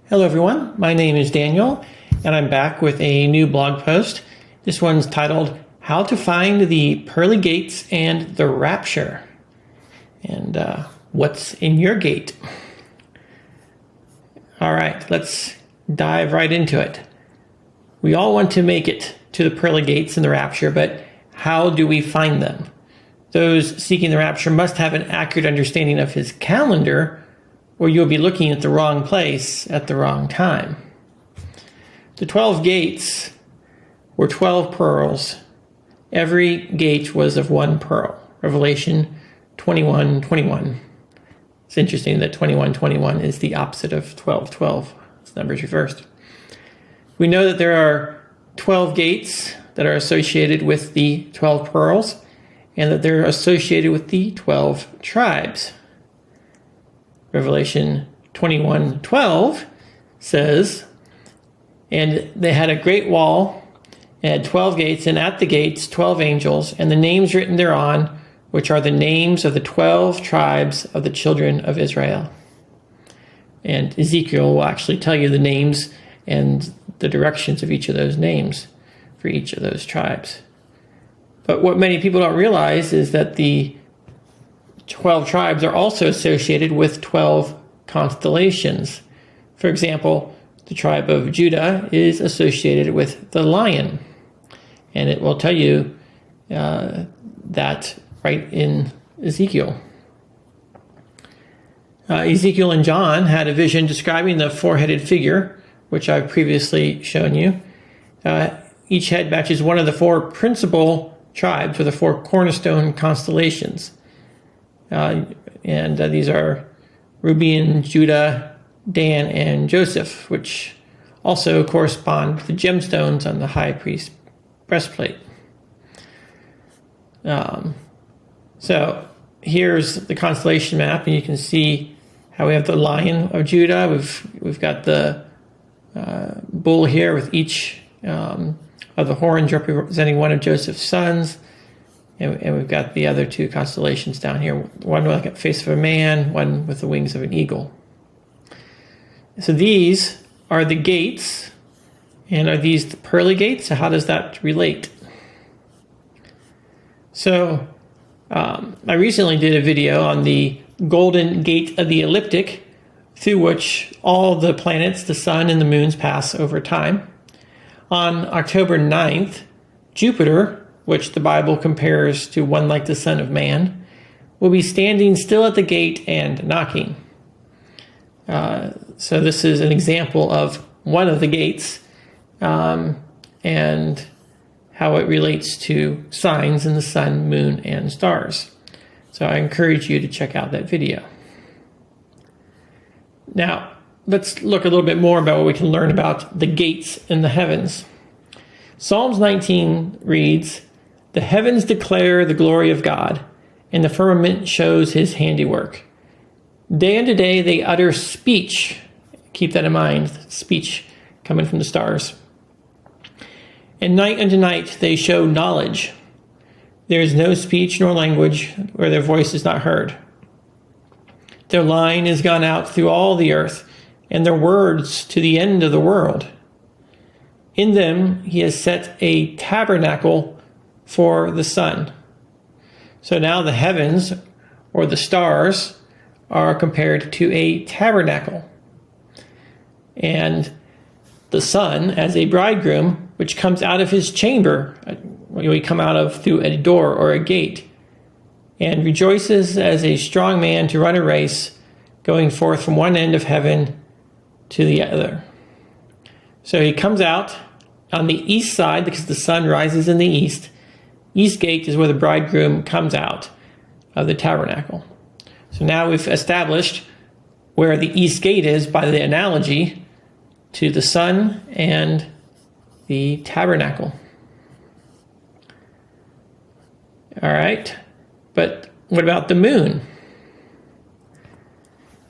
Hello everyone, my name is Daniel and I'm back with a new blog post. This one's titled How to Find the Pearly Gates and the Rapture. And what's in your gate? Alright, let's dive right into it. We all want to make it to the pearly gates and the rapture, but how do we find them? Those seeking the rapture must have an accurate understanding of his calendar, or you'll be looking at the wrong place at the wrong time. The 12 gates were 12 pearls. Every gate was of one pearl. Revelation 21:21. It's interesting that 21:21 is the opposite of 12:12. It's numbers reversed. We know that there are 12 gates that are associated with the 12 pearls, and that they're associated with the 12 tribes. Revelation 21:12 says, and they had a great wall, and had 12 gates, and at the gates 12 angels, and the names written thereon, which are the names of the 12 tribes of the children of Israel. And Ezekiel will actually tell you the names and the directions of each of those names for each of those tribes. But what many people don't realize is that the 12 tribes are also associated with 12 constellations. For example, the tribe of Judah is associated with the lion. And it will tell you that right in Ezekiel. Ezekiel and John had a vision describing the four-headed figure, which I've previously shown you. Each head matches one of the four principal tribes, or the four cornerstone constellations. These are Reuben, Judah, Dan, and Joseph, which also correspond to the gemstones on the high priest's breastplate. So here's the constellation map, and you can see how we have the Lion of Judah. We've got the bull here with each of the horns representing one of Joseph's sons. And we've got the other two constellations down here, one with the face of a man, one with the wings of an eagle. So these are the gates, and are these the pearly gates? So how does that relate? So I recently did a video on the golden gate of the ecliptic, through which all the planets, the sun and the moons, pass over time. On October 9th, Jupiter, which the Bible compares to one like the Son of Man, will be standing still at the gate and knocking. So this is an example of one of the gates and how it relates to signs in the sun, moon, and stars. So I encourage you to check out that video. Now, let's look a little bit more about what we can learn about the gates in the heavens. Psalms 19 reads, "The heavens declare the glory of God, and the firmament shows his handiwork. Day unto day they utter speech." Keep that in mind, speech coming from the stars. "And night unto night they show knowledge. There is no speech nor language where their voice is not heard. Their line is gone out through all the earth, and their words to the end of the world. In them he has set a tabernacle for the sun." So now the heavens, or the stars, are compared to a tabernacle. And the sun as a bridegroom, which comes out of his chamber, we come out of through a door or a gate, and rejoices as a strong man to run a race, going forth from one end of heaven to the other. So he comes out on the east side, because the sun rises in the east. East gate is where the bridegroom comes out of the tabernacle. So now we've established where the east gate is by the analogy to the sun and the tabernacle. All right, but what about the moon?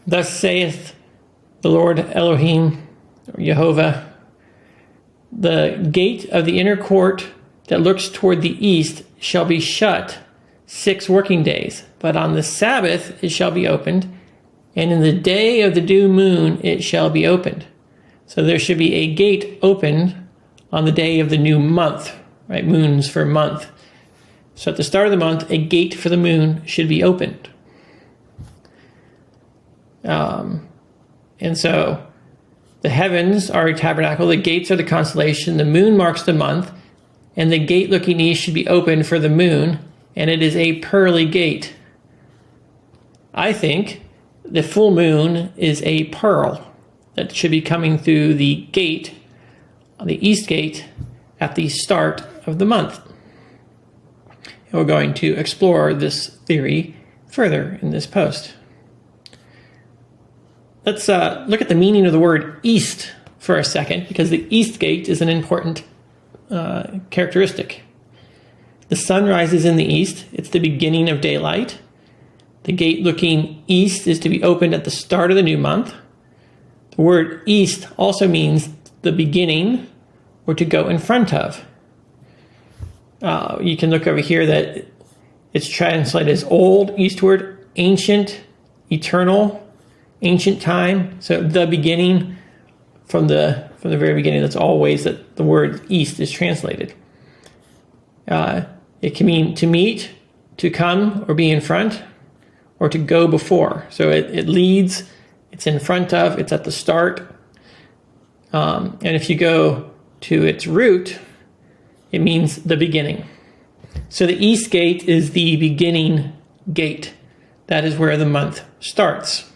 "Thus saith the Lord Elohim," or Jehovah, "the gate of the inner court that looks toward the east shall be shut 6 working days, but on the Sabbath it shall be opened, and in the day of the new moon it shall be opened. So there should be a gate opened on the day of the new month, right? Moons for month. So at the start of the month, a gate for the moon should be opened. And so the heavens are a tabernacle, the gates are the constellation, the moon marks the month, and the gate looking east should be open for the moon, and it is a pearly gate. I think the full moon is a pearl that should be coming through the gate, the east gate, at the start of the month. And we're going to explore this theory further in this post. Let's look at the meaning of the word east for a second, because the east gate is an important characteristic. The sun rises in the east. It's the beginning of daylight. The gate looking east is to be opened at the start of the new month. The word east also means the beginning or to go in front of. You can look over here that it's translated as old, eastward, ancient, eternal, ancient time. So the beginning, from the very beginning, that's always that the word east is translated. It can mean to meet, to come or be in front, or to go before. So it leads, it's in front of, it's at the start. And if you go to its root, it means the beginning. So the east gate is the beginning gate. That is where the month starts.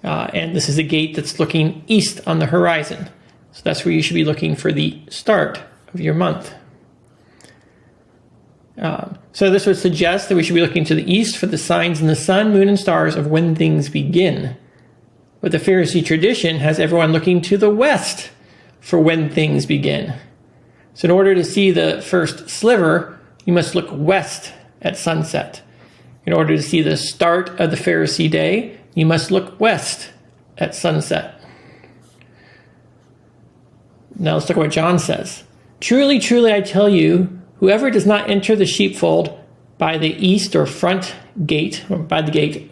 And this is a gate that's looking east on the horizon. So that's where you should be looking for the start of your month. So this would suggest that we should be looking to the east for the signs in the sun, moon, and stars of when things begin. But the Pharisee tradition has everyone looking to the west for when things begin. So in order to see the first sliver, you must look west at sunset. In order to see the start of the Pharisee day, you must look west at sunset. Now let's look at what John says. Truly, truly, I tell you, whoever does not enter the sheepfold by the east or front gate, or by the gate,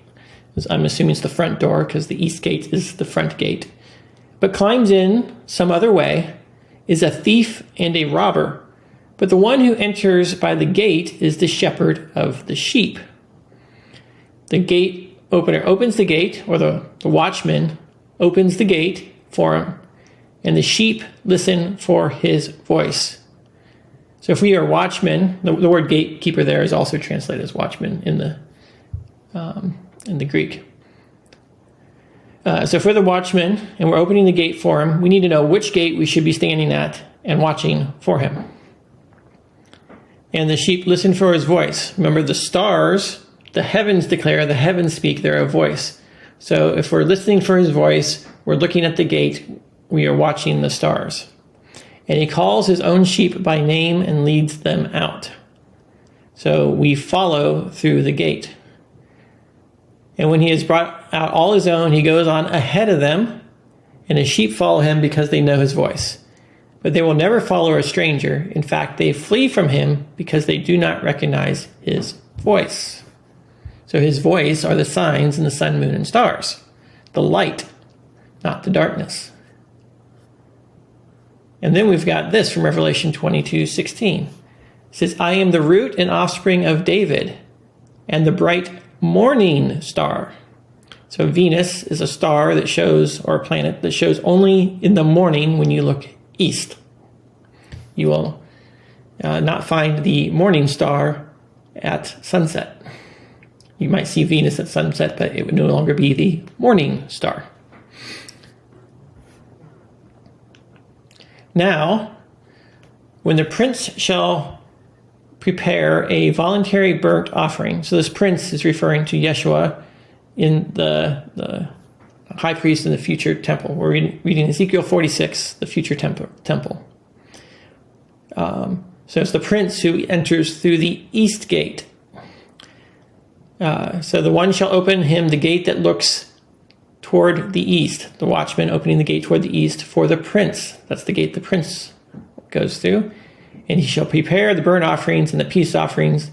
I'm assuming it's the front door because the east gate is the front gate, but climbs in some other way, is a thief and a robber. But the one who enters by the gate is the shepherd of the sheep. The gate opener opens the gate, or the watchman opens the gate for him, and the sheep listen for his voice. So if we are watchmen, the word gatekeeper there is also translated as watchman in the Greek. So if we're the watchman and we're opening the gate for him, we need to know which gate we should be standing at and watching for him. And the sheep listen for his voice. Remember, the stars, the heavens declare, the heavens speak their voice. So if we're listening for his voice, we're looking at the gate, we are watching the stars. And he calls his own sheep by name and leads them out. So we follow through the gate. And when he has brought out all his own, he goes on ahead of them, and his sheep follow him because they know his voice. But they will never follow a stranger. In fact, they flee from him because they do not recognize his voice. So his voice are the signs in the sun, moon, and stars. The light, not the darkness. And then we've got this from Revelation 22:16. It says, I am the root and offspring of David, and the bright morning star. So Venus is a star that shows, or a planet that shows only in the morning when you look east. You will not find the morning star at sunset. You might see Venus at sunset, but it would no longer be the morning star. Now, when the prince shall prepare a voluntary burnt offering. So this prince is referring to Yeshua in the high priest in the future temple. We're reading Ezekiel 46, the future temple. So it's the prince who enters through the east gate. So the one shall open him the gate that looks toward the east. The watchman opening the gate toward the east for the prince. That's the gate the prince goes through. And he shall prepare the burnt offerings and the peace offerings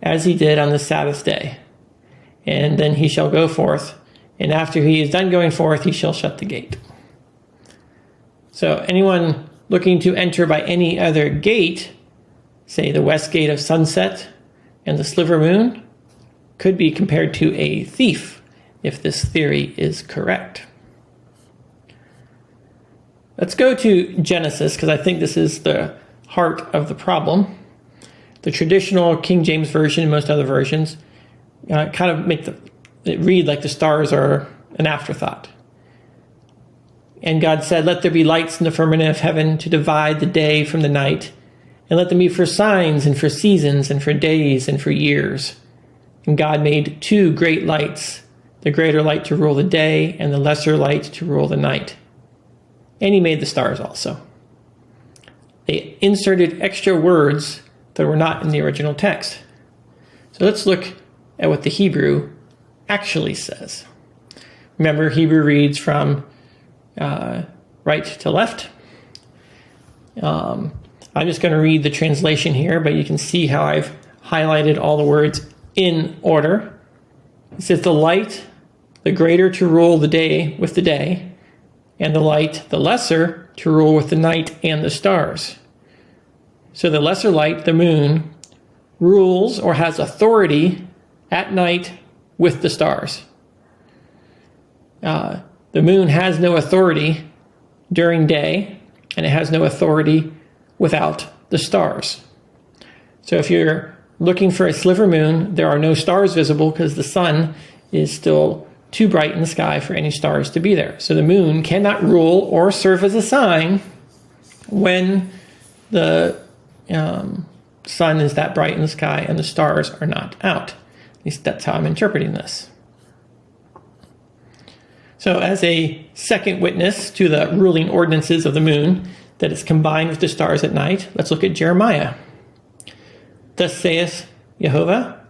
as he did on the Sabbath day. And then he shall go forth. And after he is done going forth, he shall shut the gate. So anyone looking to enter by any other gate, say the west gate of sunset and the sliver moon, could be compared to a thief, if this theory is correct. Let's go to Genesis, because I think this is the heart of the problem. The traditional King James Version and most other versions kind of make it read like the stars are an afterthought. And God said, "Let there be lights in the firmament of heaven to divide the day from the night, and let them be for signs and for seasons and for days and for years." And God made two great lights, the greater light to rule the day and the lesser light to rule the night. And he made the stars also. They inserted extra words that were not in the original text. So let's look at what the Hebrew actually says. Remember, Hebrew reads from right to left. I'm just going to read the translation here, but you can see how I've highlighted all the words in order. It says the light, the greater to rule the day with the day, and the light, the lesser, to rule with the night and the stars. So the lesser light, the moon, rules or has authority at night with the stars. The moon has no authority during day, and it has no authority without the stars. So if you're looking for a sliver moon, there are no stars visible because the sun is still too bright in the sky for any stars to be there. So the moon cannot rule or serve as a sign when the sun is that bright in the sky and the stars are not out. At least that's how I'm interpreting this. So as a second witness to the ruling ordinances of the moon that is combined with the stars at night, let's look at Jeremiah. "Thus saith Jehovah,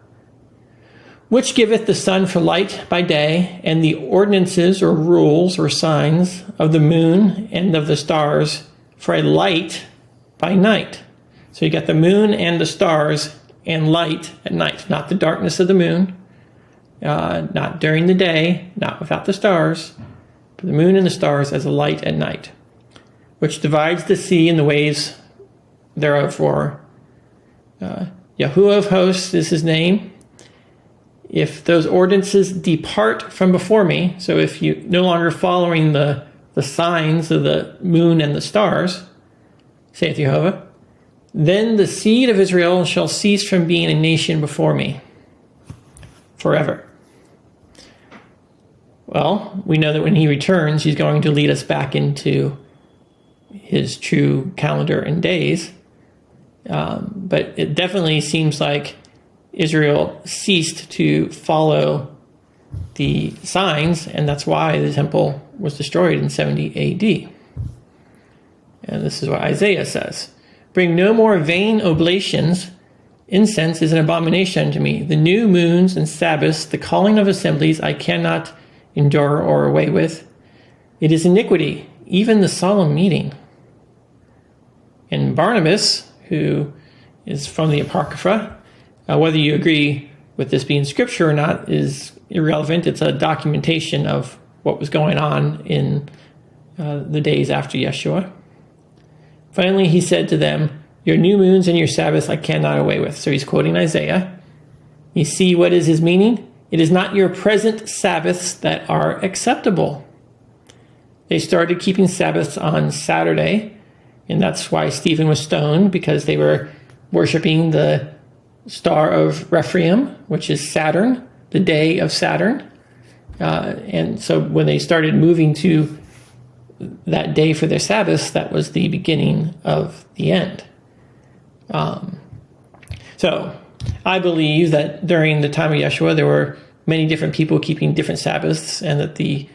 which giveth the sun for light by day, and the ordinances or rules or signs of the moon and of the stars for a light by night." So you got the moon and the stars and light at night, not the darkness of the moon, not during the day, not without the stars, but the moon and the stars as a light at night, which divides the sea and the waves thereof roar. Yahuwah of hosts is his name. If those ordinances depart from before me, so if you no longer following the signs of the moon and the stars, saith Jehovah, then the seed of Israel shall cease from being a nation before me forever. Well, we know that when he returns, he's going to lead us back into his true calendar and days. But it definitely seems like Israel ceased to follow the signs, and that's why the temple was destroyed in 70 AD. And this is what Isaiah says. "Bring no more vain oblations. Incense is an abomination unto me. The new moons and Sabbaths, the calling of assemblies, I cannot endure or away with. It is iniquity, even the solemn meeting." And Barnabas, who is from the Apocrypha, whether you agree with this being scripture or not is irrelevant. It's a documentation of what was going on in the days after Yeshua. Finally, he said to them, "Your new moons and your Sabbaths I cannot away with." So he's quoting Isaiah. You see what is his meaning? It is not your present Sabbaths that are acceptable. They started keeping Sabbaths on Saturday, and that's why Stephen was stoned, because they were worshiping the star of Rephaim, which is Saturn, the day of Saturn. And so when they started moving to that day for their Sabbaths, that was the beginning of the end. So I believe that during the time of Yeshua, there were many different people keeping different Sabbaths, and that the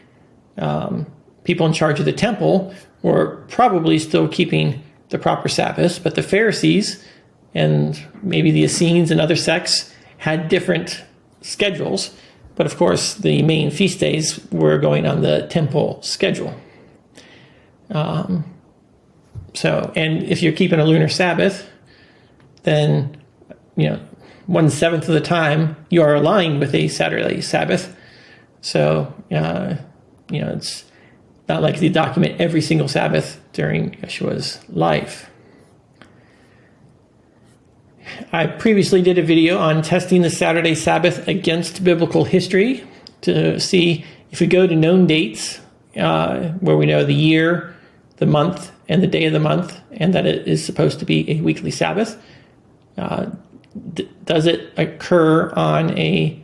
people in charge of the temple were probably still keeping the proper Sabbaths, but the Pharisees and maybe the Essenes and other sects had different schedules. But of course, the main feast days were going on the temple schedule. And if you're keeping a lunar Sabbath, then 1/7 of the time you are aligned with a Saturday Sabbath. So it's not likely to document every single Sabbath during Yeshua's life. I previously did a video on testing the Saturday Sabbath against biblical history to see if we go to known dates where we know the year, the month, and the day of the month, and that it is supposed to be a weekly Sabbath. Does it occur on a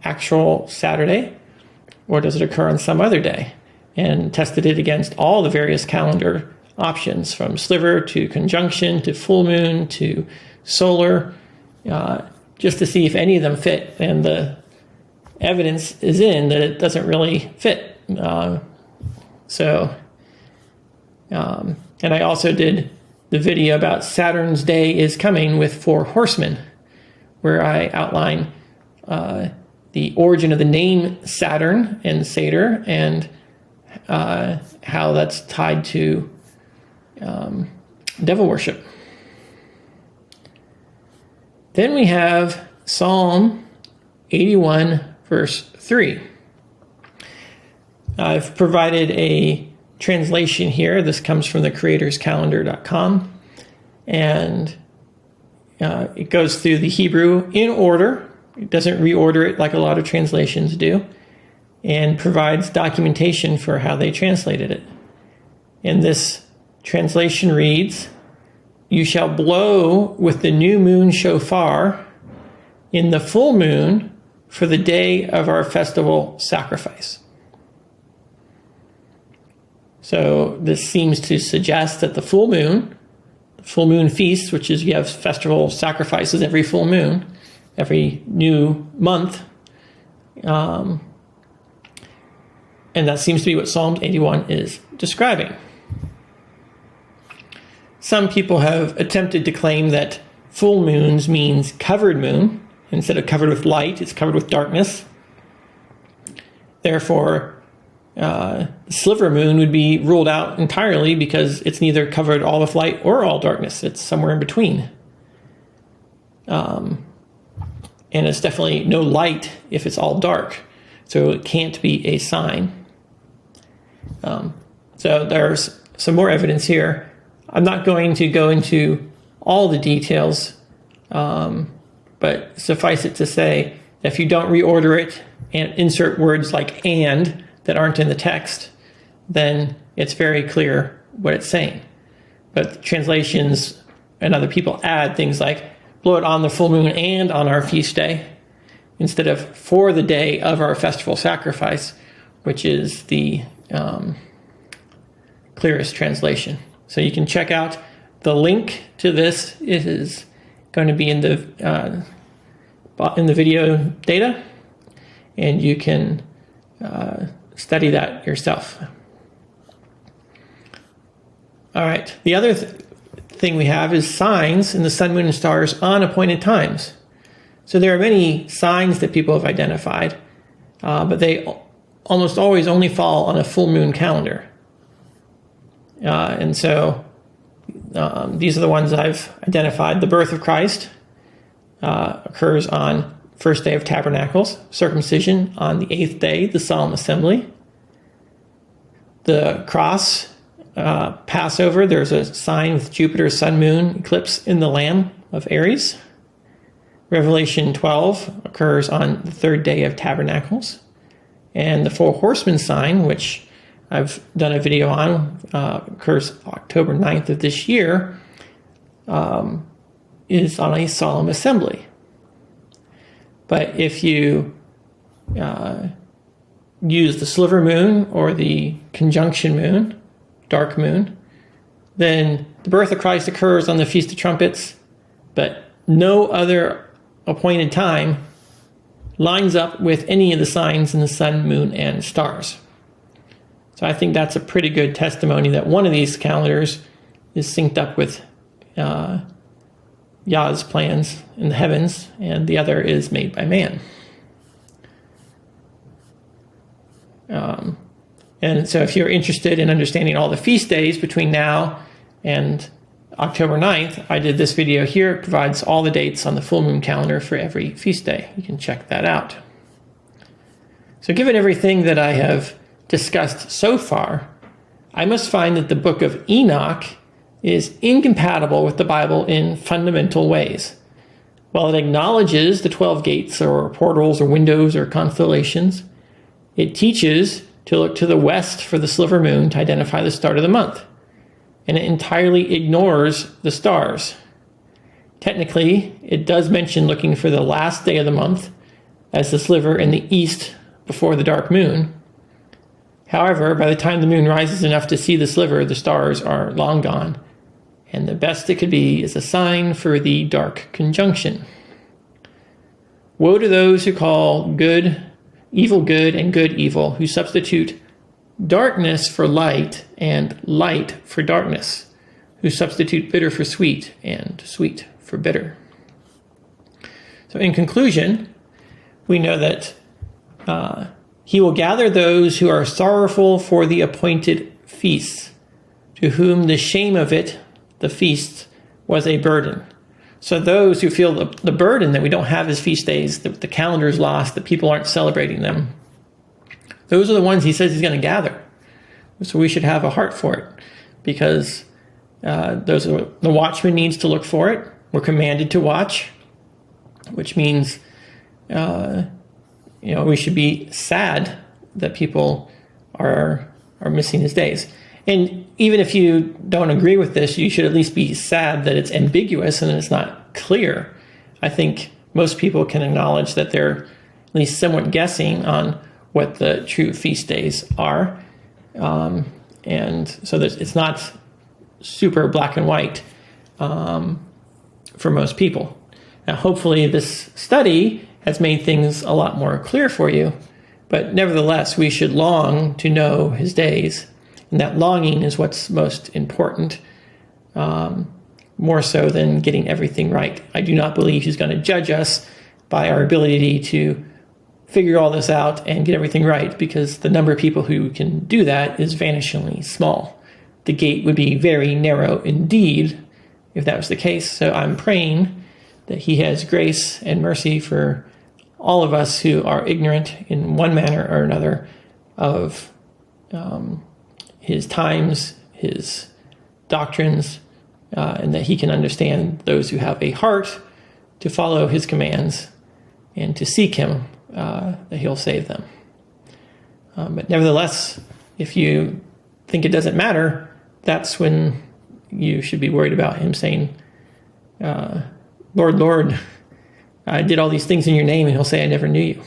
actual Saturday, or does it occur on some other day? And tested it against all the various calendar options, from sliver to conjunction to full moon to solar, just to see if any of them fit. And the evidence is in that it doesn't really fit. And I also did the video about Saturn's Day is Coming with 4 horsemen, where I outline the origin of the name Saturn and Seder, and how that's tied to devil worship. Then we have Psalm 81, verse 3. I've provided a translation here. This comes from the creatorscalendar.com, and it goes through the Hebrew in order. It doesn't reorder it like a lot of translations do, and provides documentation for how they translated it. And this translation reads, "You shall blow with the new moon shofar in the full moon for the day of our festival sacrifice." So this seems to suggest that the full moon feast, which is you have festival sacrifices every full moon, every new month, and that seems to be what Psalm 81 is describing. Some people have attempted to claim that full moons means covered moon. Instead of covered with light, it's covered with darkness. Therefore, sliver moon would be ruled out entirely because it's neither covered all with light or all darkness. It's somewhere in between. And it's definitely no light if it's all dark. So it can't be a sign. So there's some more evidence here. I'm not going to go into all the details, but suffice it to say, if you don't reorder it and insert words like "and" that aren't in the text, then it's very clear what it's saying. But translations and other people add things like "blow it on the full moon and on our feast day," instead of "for the day of our festival sacrifice," which is the clearest translation. So you can check out the link to this. It is going to be in the video data, and you can study that yourself. All right. The other thing we have is signs in the sun, moon, and stars on appointed times. So there are many signs that people have identified, but they almost always only fall on a full moon calendar. And so these are the ones I've identified. The birth of Christ occurs on first day of Tabernacles, circumcision on the 8th day, the solemn assembly. The cross, Passover, there's a sign with Jupiter, sun, moon, eclipse in the Lamb of Aries. Revelation 12 occurs on the 3rd day of Tabernacles. And the 4 horsemen sign, which I've done a video on, occurs October 9th of this year, is on a solemn assembly. But if you use the sliver moon or the conjunction moon, dark moon, then the birth of Christ occurs on the Feast of Trumpets, but no other appointed time lines up with any of the signs in the sun, moon, and stars. So I think that's a pretty good testimony that one of these calendars is synced up with Yah's plans in the heavens, and the other is made by man. And so if you're interested in understanding all the feast days between now and October 9th, I did this video here. It provides all the dates on the full moon calendar for every feast day. You can check that out. So given everything that I have discussed so far, I must find that the book of Enoch is incompatible with the Bible in fundamental ways. While it acknowledges the 12 gates or portals or windows or constellations, it teaches to look to the west for the silver moon to identify the start of the month. And it entirely ignores the stars. Technically, it does mention looking for the last day of the month as the sliver in the east before the dark moon. However, by the time the moon rises enough to see the sliver, the stars are long gone, and the best it could be is a sign for the dark conjunction. Woe to those who call evil good and good evil, who substitute darkness for light and light for darkness, who substitute bitter for sweet and sweet for bitter. So in conclusion, we know that he will gather those who are sorrowful for the appointed feasts, to whom the shame of it, the feast, was a burden. So those who feel the burden that we don't have his feast days, that the calendar is lost, that people aren't celebrating them, those are the ones he says he's going to gather. So we should have a heart for it, because the watchman needs to look for it. We're commanded to watch, which means we should be sad that people are missing his days. And even if you don't agree with this, you should at least be sad that it's ambiguous and it's not clear. I think most people can acknowledge that they're at least somewhat guessing on what the true feast days are. And so it's not super black and white for most people. Now, hopefully this study has made things a lot more clear for you, but nevertheless, we should long to know his days. And that longing is what's most important, more so than getting everything right. I do not believe he's going to judge us by our ability to figure all this out and get everything right, because the number of people who can do that is vanishingly small. The gate would be very narrow indeed if that was the case. So I'm praying that he has grace and mercy for all of us who are ignorant in one manner or another of his times, his doctrines, and that he can understand those who have a heart to follow his commands and to seek him, that he'll save them. But nevertheless, if you think it doesn't matter, that's when you should be worried about him saying, Lord, Lord, I did all these things in your name, and he'll say, I never knew you.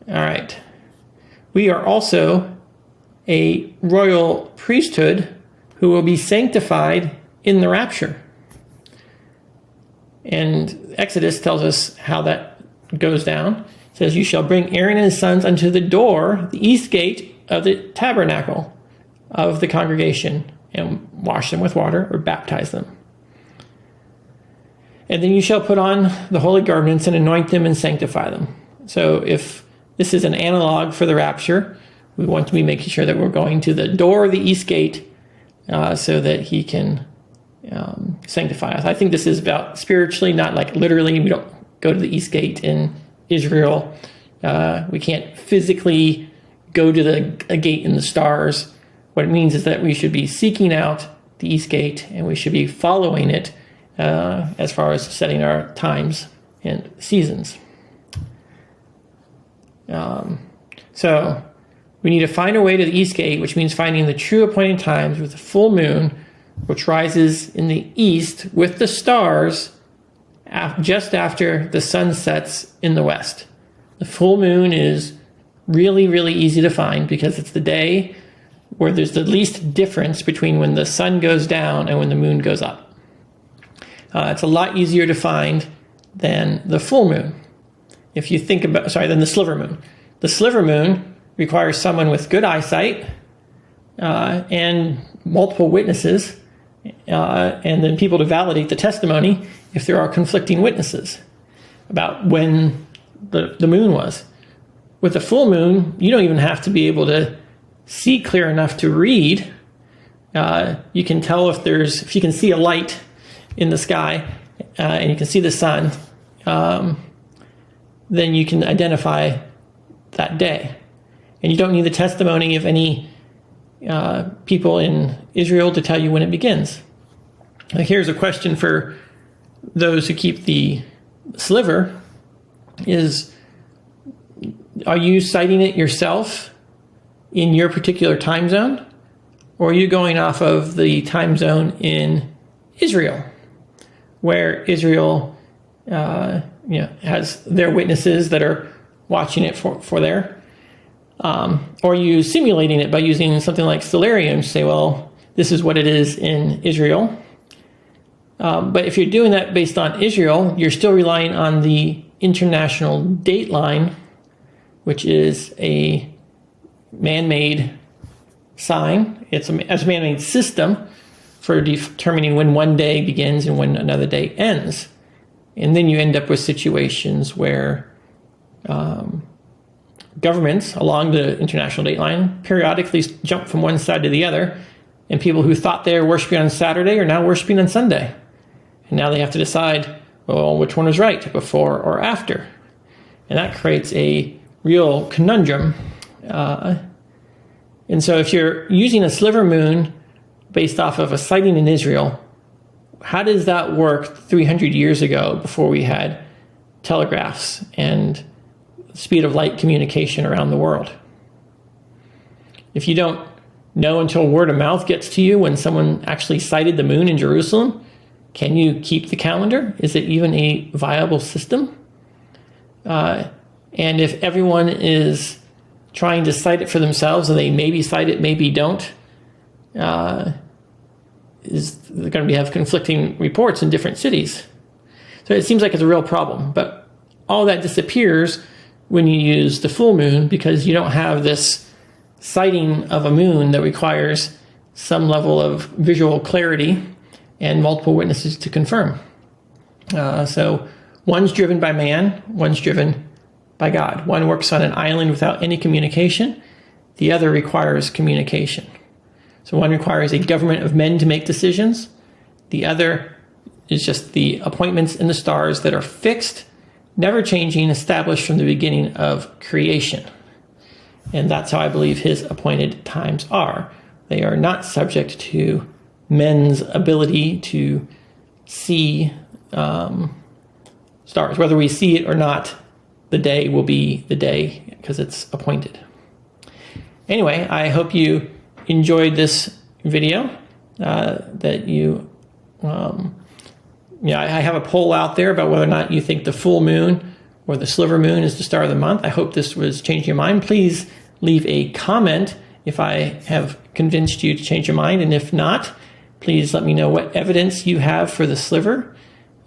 All right. We are also a royal priesthood who will be sanctified in the rapture. And Exodus tells us how that goes down. It says, you shall bring Aaron and his sons unto the door, the east gate of the tabernacle of the congregation, and wash them with water or baptize them. And then you shall put on the holy garments and anoint them and sanctify them. So if this is an analog for the rapture, we want to be making sure that we're going to the door of the east gate so that he can sanctify us. I think this is about spiritually, not like literally. We don't go to the east gate in Israel. We can't physically go to a gate in the stars. What it means is that we should be seeking out the east gate, and we should be following it as far as setting our times and seasons. So we need to find a way to the east gate, which means finding the true appointed times with the full moon, which rises in the east with the stars just after the sun sets in the west. The full moon is really, really easy to find because it's the day where there's the least difference between when the sun goes down and when the moon goes up. It's a lot easier to find than the full moon. If you think about, than the sliver moon. The sliver moon requires someone with good eyesight and multiple witnesses, and then people to validate the testimony if there are conflicting witnesses about when the moon was. With the full moon, you don't even have to be able to see clear enough to read. You can tell if you can see a light in the sky and you can see the sun, then you can identify that day. And you don't need the testimony of any people in Israel to tell you when it begins. Here's a question for those who keep the sliver is, are you citing it yourself in your particular time zone? Or are you going off of the time zone in Israel, where Israel has their witnesses that are watching it for there? Or are you simulating it by using something like stellarium to say, well, this is what it is in Israel. But if you're doing that based on Israel, you're still relying on the international dateline, which is a man-made sign. It's a man-made system for determining when one day begins and when another day ends. And then you end up with situations where governments along the international dateline periodically jump from one side to the other, and people who thought they were worshiping on Saturday are now worshiping on Sunday. And now they have to decide, well, which one was right, before or after. And that creates a real conundrum. And so if you're using a sliver moon based off of a sighting in Israel, how does that work 300 years ago before we had telegraphs and speed of light communication around the world? If you don't know until word of mouth gets to you when someone actually sighted the moon in Jerusalem, can you keep the calendar? Is it even a viable system? And if everyone is trying to cite it for themselves and they maybe cite it, maybe don't, is they're going to have conflicting reports in different cities. So it seems like it's a real problem. But all that disappears when you use the full moon, because you don't have this sighting of a moon that requires some level of visual clarity and multiple witnesses to confirm. So one's driven by man, one's driven by God. One works on an island without any communication. The other requires communication. So one requires a government of men to make decisions. The other is just the appointments in the stars that are fixed, never changing, established from the beginning of creation. And that's how I believe his appointed times are. They are not subject to men's ability to see stars. Whether we see it or not, the day will be the day because it's appointed. Anyway, I hope you enjoyed this video. I have a poll out there about whether or not you think the full moon or the sliver moon is the star of the month. I hope this was changing your mind. Please leave a comment if I have convinced you to change your mind. And if not, please let me know what evidence you have for the sliver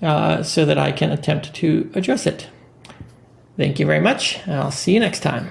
so that I can attempt to address it. Thank you very much. I'll see you next time.